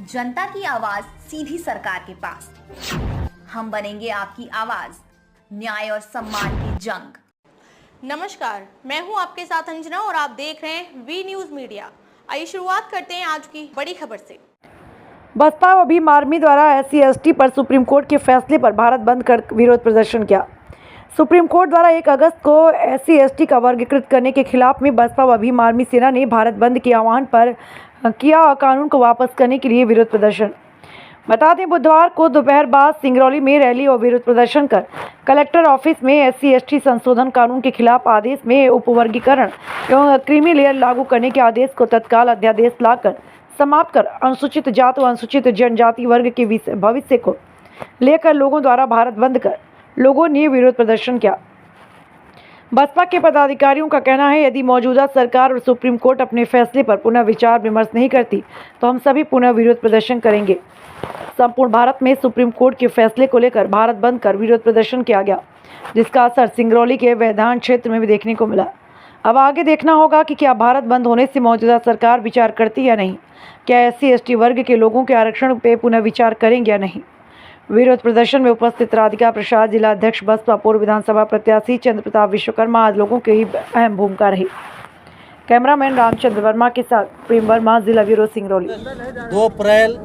जनता की आवाज सीधी सरकार के पास। हम बनेंगे आपकी आवाज, न्याय और सम्मान की जंग। नमस्कार, मैं हूं आपके साथ अंजना और आप देख रहे हैं वी न्यूज मीडिया। आइए शुरुआत करते हैं आज की बड़ी खबर से। बसपा व भीम आर्मी द्वारा SC/ST पर सुप्रीम कोर्ट के फैसले पर भारत बंद कर विरोध प्रदर्शन किया। सुप्रीम कोर्ट द्वारा 1 अगस्त को SC/ST का वर्गीकृत करने के खिलाफ में बसपा व भीम आर्मी सेना ने भारत बंद के आह्वान पर किया और कानून को वापस करने के लिए विरोध प्रदर्शन। बता दें, बुधवार को दोपहर बाद सिंगरौली में रैली और विरोध प्रदर्शन कर कलेक्टर ऑफिस में SC/ST संशोधन कानून के खिलाफ आदेश में उपवर्गीकरण एवं क्रीमी लेयर लागू करने के आदेश को तत्काल अध्यादेश लाकर समाप्त कर अनुसूचित जाति व अनुसूचित जनजाति वर्ग के भविष्य को लेकर लोगों द्वारा भारत बंद कर लोगों ने विरोध प्रदर्शन किया। बसपा के पदाधिकारियों का कहना है, यदि मौजूदा सरकार और सुप्रीम कोर्ट अपने फैसले पर पुनः विचार विमर्श नहीं करती तो हम सभी पुनः विरोध प्रदर्शन करेंगे। संपूर्ण भारत में सुप्रीम कोर्ट के फैसले को लेकर भारत बंद कर विरोध प्रदर्शन किया गया, जिसका असर सिंगरौली के वैधान क्षेत्र में भी देखने को मिला। अब आगे देखना होगा कि क्या भारत बंद होने से मौजूदा सरकार विचार करती या नहीं, क्या SC/ST वर्ग के लोगों के आरक्षण पे पुनः विचार करेंगे या नहीं। विरोध प्रदर्शन में उपस्थित राधिका प्रसाद, जिला अध्यक्ष बसपा, पूर्व विधानसभा प्रत्याशी चंद्र प्रताप विश्वकर्मा आदि लोगों की अहम भूमिका रही। कैमरामैन रामचंद्र वर्मा के साथ प्रेम वर्मा, जिला ब्यूरो सिंगरौली। 2 अप्रैल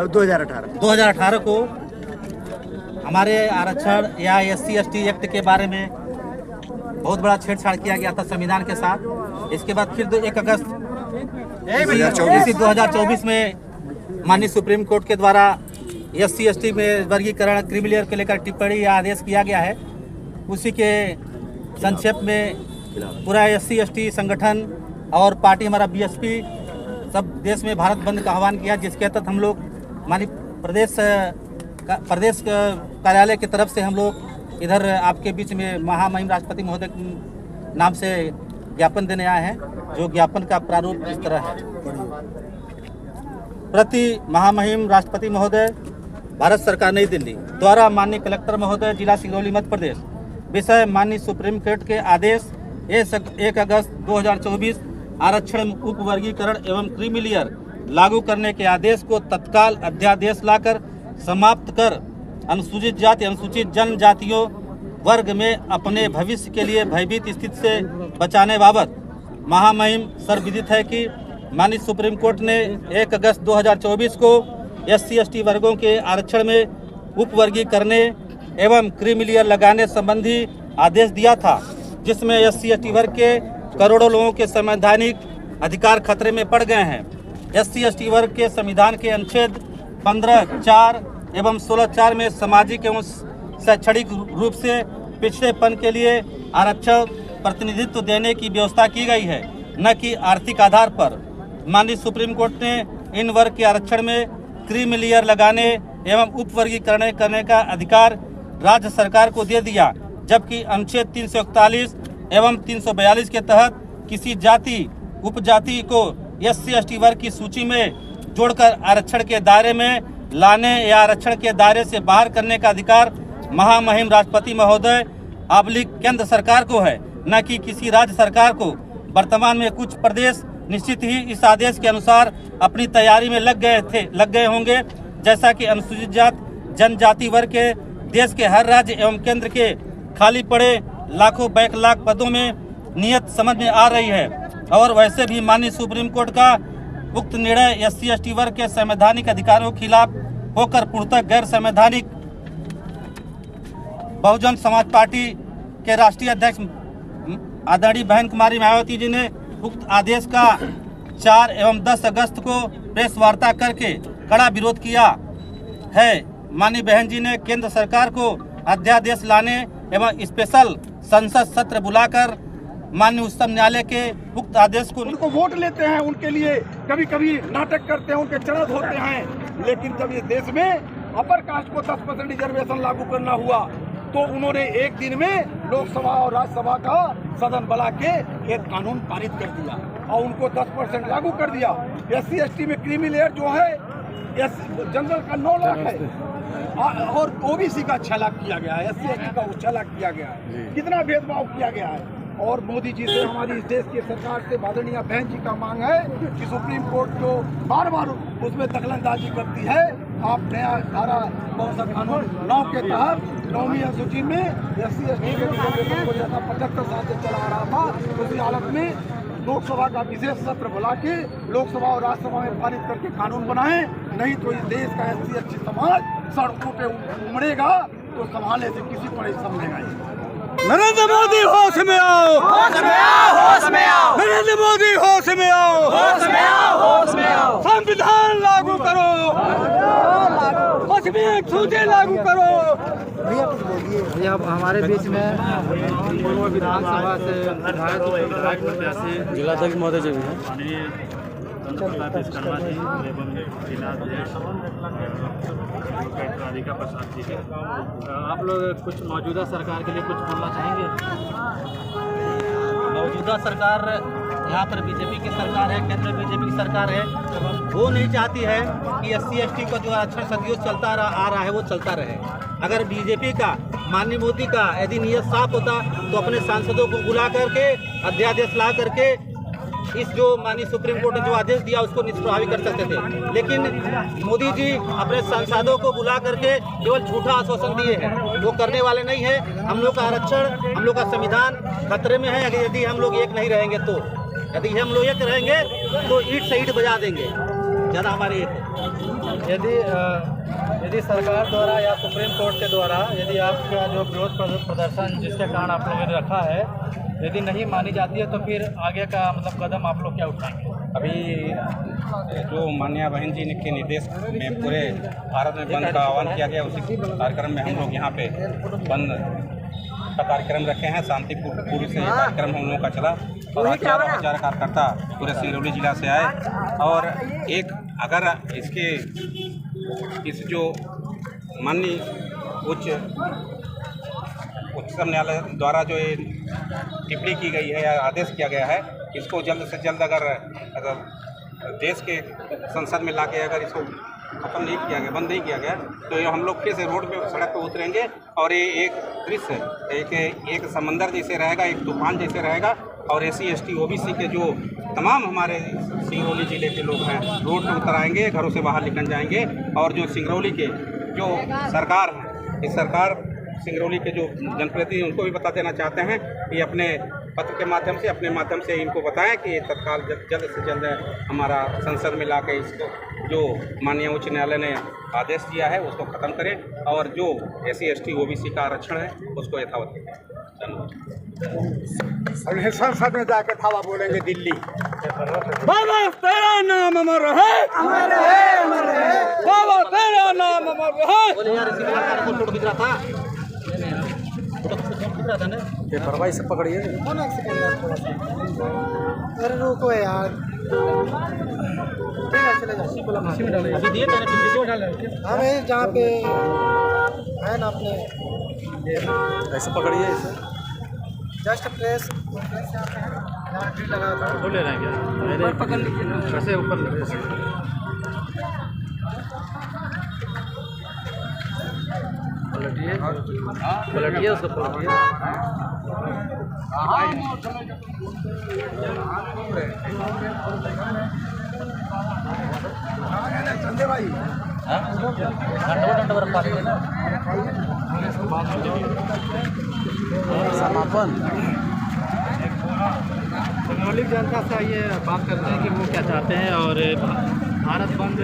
2018 को हमारे आरक्षण या SC/ST एक्ट के बारे में बहुत बड़ा छेड़छाड़ किया गया था संविधान के साथ। इसके बाद फिर 1 अगस्त 2024 में माननीय सुप्रीम कोर्ट के द्वारा SC/ST में वर्गीकरण क्रीमी लेयर को लेकर टिप्पणी या आदेश किया गया है। उसी के संक्षेप में पूरा SC/ST संगठन और पार्टी हमारा BSP सब देश में भारत बंद का आह्वान किया, जिसके तहत हम लोग माननीय प्रदेश कार्यालय की तरफ से हम लोग इधर आपके बीच में महामहिम राष्ट्रपति महोदय के नाम से ज्ञापन देने आए हैं। जो ज्ञापन का प्रारूप इस तरह है। प्रति महामहिम राष्ट्रपति महोदय, भारत सरकार नई दिल्ली द्वारा माननीय कलेक्टर महोदय, जिला सिंगरौली मध्य प्रदेश, विषय माननीय सुप्रीम कोर्ट के आदेश 1 अगस्त 2024 आरक्षण उपवर्गीकरण एवं क्रीमी लेयर लागू करने के आदेश को तत्काल अध्यादेश लाकर समाप्त कर अनुसूचित जाति अनुसूचित जनजातियों वर्ग में अपने भविष्य के लिए भयभीत स्थिति से बचाने बाबत महामहिम सर्वविदित है कि माननीय सुप्रीम कोर्ट ने 1 अगस्त 2024 को SC/ST वर्गों के आरक्षण में उपवर्गीकरण एवं क्रीमी लेयर लगाने संबंधी आदेश दिया था, जिसमें SC/ST वर्ग के करोड़ों लोगों के संवैधानिक अधिकार खतरे में पड़ गए हैं। SC/ST वर्ग के संविधान के अनुच्छेद 15(4) एवं 16(4) में सामाजिक एवं शैक्षणिक रूप से पिछड़ेपन के लिए आरक्षण प्रतिनिधित्व देने की व्यवस्था की गई है, न कि आर्थिक आधार पर। माननीय सुप्रीम कोर्ट ने इन वर्ग के आरक्षण में क्रीमी लेयर लगाने एवं उपवर्गीकरण करने का अधिकार राज्य सरकार को दे दिया, जबकि अनुच्छेद 341 एवं 342 के तहत किसी जाति उपजाति को SC/ST वर्ग की सूची में जोड़कर आरक्षण के दायरे में लाने या आरक्षण के दायरे से बाहर करने का अधिकार महामहिम राष्ट्रपति महोदय / केंद्र सरकार को है, न कि किसी राज्य सरकार को। वर्तमान में कुछ प्रदेश निश्चित ही इस आदेश के अनुसार अपनी तैयारी में लग गए होंगे, जैसा कि अनुसूचित जाति जनजाति वर्ग के देश के हर राज्य एवं केंद्र के खाली पड़े लाखों बैकलॉग पदों में नियत समझ में आ रही है। और वैसे भी माननीय सुप्रीम कोर्ट का उक्त निर्णय SC/ST वर्ग के संवैधानिक अधिकारों के खिलाफ होकर पूर्णतः गैर संवैधानिक। बहुजन समाज पार्टी के राष्ट्रीय अध्यक्ष आदरणीय बहन कुमारी मायावती जी ने उक्त आदेश का 4 एवं 10 अगस्त को प्रेस वार्ता करके कड़ा विरोध किया है। माननीय बहन जी ने केंद्र सरकार को अध्यादेश लाने एवं स्पेशल संसद सत्र बुलाकर माननीय उच्चतम न्यायालय के उक्त आदेश को उनको वोट लेते हैं, उनके लिए कभी कभी नाटक करते हैं, उनके चरण धोते हैं। लेकिन जब ये देश में अपर कास्ट को 10% रिजर्वेशन लागू करना हुआ तो उन्होंने एक दिन में लोकसभा और राज्यसभा का सदन बुला के एक कानून पारित कर दिया और उनको 10% लागू कर दिया। SC/ST में क्रीमी लेयर जो है जनरल का 9 लाख है और OBC का 6 लाख किया गया है, SC/ST का 6 लाख किया गया है। कितना भेदभाव किया गया है। और मोदी जी से, हमारी इस देश की सरकार से, आदरणीय बहन जी का मांग है कि सुप्रीम कोर्ट जो बार बार उसमें दखलंदाजी करती है, आप नया धारा कौन सा कानून 9 के तहत 9वीं अनुसूची में SC/ST के रिजर्वेशन को जैसा 75 साल से चला आ रहा था, उसी हालत में लोकसभा का विशेष सत्र बुला के लोकसभा और राज्यसभा में पारित करके कानून बनाएं, नहीं तो इस देश का SC/ST समाज सड़कों पे उमड़ेगा तो संभालने से किसी को नहीं समझेगा। नरेंद्र मोदी होश में आओ, होश में आओ, होश में आओ, नरेंद्र मोदी होश में आओ, होश में आओ, होश में आओ, संविधान लागू करो, कश्मीर सूची लागू करो। भैया हमारे बीच में पूर्व विधानसभा से विधायक प्रत्याशी जिलाध्यक्ष महोदय जी भी हैं। शर्मा जी एवं जिलाध्यक्ष राधिका प्रसाद जी के, आप लोग कुछ मौजूदा सरकार के लिए कुछ बोलना चाहेंगे? मौजूदा सरकार यहाँ पर बीजेपी की सरकार है, केंद्र में बीजेपी की सरकार है, वो नहीं चाहती है कि SC/ST का जो आरक्षण सदियों चलता आ रहा है वो चलता रहे। अगर बीजेपी का, माननीय मोदी का यदि नियत साफ होता तो अपने सांसदों को बुला करके अध्यादेश ला करके इस जो माननीय सुप्रीम कोर्ट ने जो आदेश दिया उसको निष्प्रभावी कर सकते थे, लेकिन मोदी जी अपने सांसदों को बुला करके केवल झूठा आश्वासन दिए हैं, वो करने वाले नहीं है। हम लोग का आरक्षण, हम लोग का संविधान खतरे में है यदि हम लोग एक नहीं रहेंगे तो। यदि हम लोग एक रहेंगे तो ईंट से ईंट बजा देंगे, ज़्यादा हमारे यदि सरकार द्वारा या सुप्रीम कोर्ट के द्वारा यदि आपका जो विरोध प्रदर्शन जिसके कारण आप लोगों ने रखा है यदि नहीं मानी जाती है तो फिर आगे का मतलब कदम आप लोग क्या उठाएंगे? अभी जो माननीय बहन जी के निर्देश में पूरे भारत में बंद का आह्वान किया गया, उसी कार्यक्रम में हम लोग यहाँ पे बंद का कार्यक्रम रखे हैं। शांतिपूर्ण से कार्यक्रम हम लोगों का चला और हजारों कार्यकर्ता पूरे सिंगरौली जिला से आए। और एक अगर इस जो माननीय उच्चतम न्यायालय द्वारा जो ये टिप्पणी की गई है या आदेश किया गया है, इसको जल्द से जल्द अगर देश के संसद में लाके अगर इसको खत्म नहीं किया गया, बंद नहीं किया गया, तो ये हम लोग फिर से रोड पे, सड़क पे उतरेंगे और ये एक दृश्य एक समंदर जैसे रहेगा, एक तूफान जैसे रहेगा। और SC/ST OBC के जो तमाम हमारे सिंगरौली ज़िले के लोग हैं रोड पे उतर आएंगे, घरों से बाहर निकल जाएंगे। और जो सिंगरौली के जो सरकार है, इस सरकार सिंगरौली के जो जनप्रतिनिधि उनको भी बता देना चाहते हैं कि अपने पत्र के माध्यम से, अपने माध्यम से इनको बताएं कि तत्काल जल्द से जल्द हमारा संसद में लाके इसको जो माननीय उच्च न्यायालय ने आदेश दिया है उसको ख़त्म करें और जो SC/ST OBC का आरक्षण है उसको यथावत करें। संसद में जाकर थावा बोलेंगे दिल्ली। बाबा तेरा नाम अमर है, अमर है, अमर है, बाबा तेरा नाम अमर है। बोले यार इसी प्रकार का फोटो खींच रहा था, पेपरवाई से पकड़िए। अरे रुको यार, चले जाओ। अभी दिए मैंने वीडियो डाले हमें जहाँ पे है ना अपने ऐसे पकड़िए, इसे जस्ट प्रेस लगा था, ले रहे हैं क्या? पकड़ लीजिए कैसे ऊपर पलटिए उसको पलटिए। संजय भाई समापन सिंगरौली जनता से ये बात करते हैं कि वो क्या चाहते हैं और भारत बंद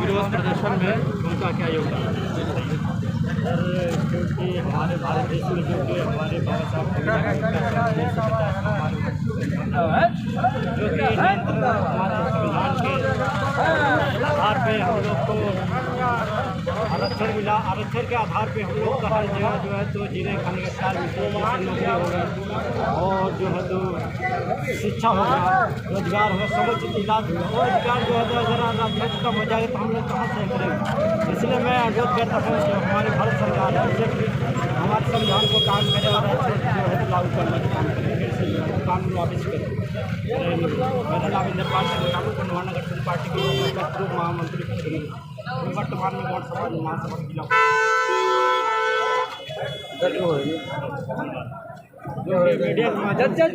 विरोध प्रदर्शन में उनका क्या योगदान है? क्योंकि हमारे भारत देश में जो कि हमारे बाबा साहब जो कि हमारे संविधान के आधार पे हम लोग को आरक्षण मिला। आरक्षण के आधार पे हम लोग का हर जगह जो है तो जीने खाने का 4 विषय जैसे नौकरी हो गया और जो है तो शिक्षा हो गया, रोजगार हो गया, समुचित इलाज हो गया। और अधिकार जो है तो अगर राजनीति कम हो जाएगा तो हम लोग कहाँ से करेंगे? इसलिए मैं अनुरोध करता हूँ कि हमारे भारत सरकार है उसे हमारे संविधान को काम करे और जो है तो लागू करने का काम करें, कानून वापिस करें। मेरा नाम इंद्रपाल सिंह कानून नगर पार्टी के पूर्व महामंत्री वर्तमान में गौड़ समाज महासभा जिला। जो मीडिया के माध्यम से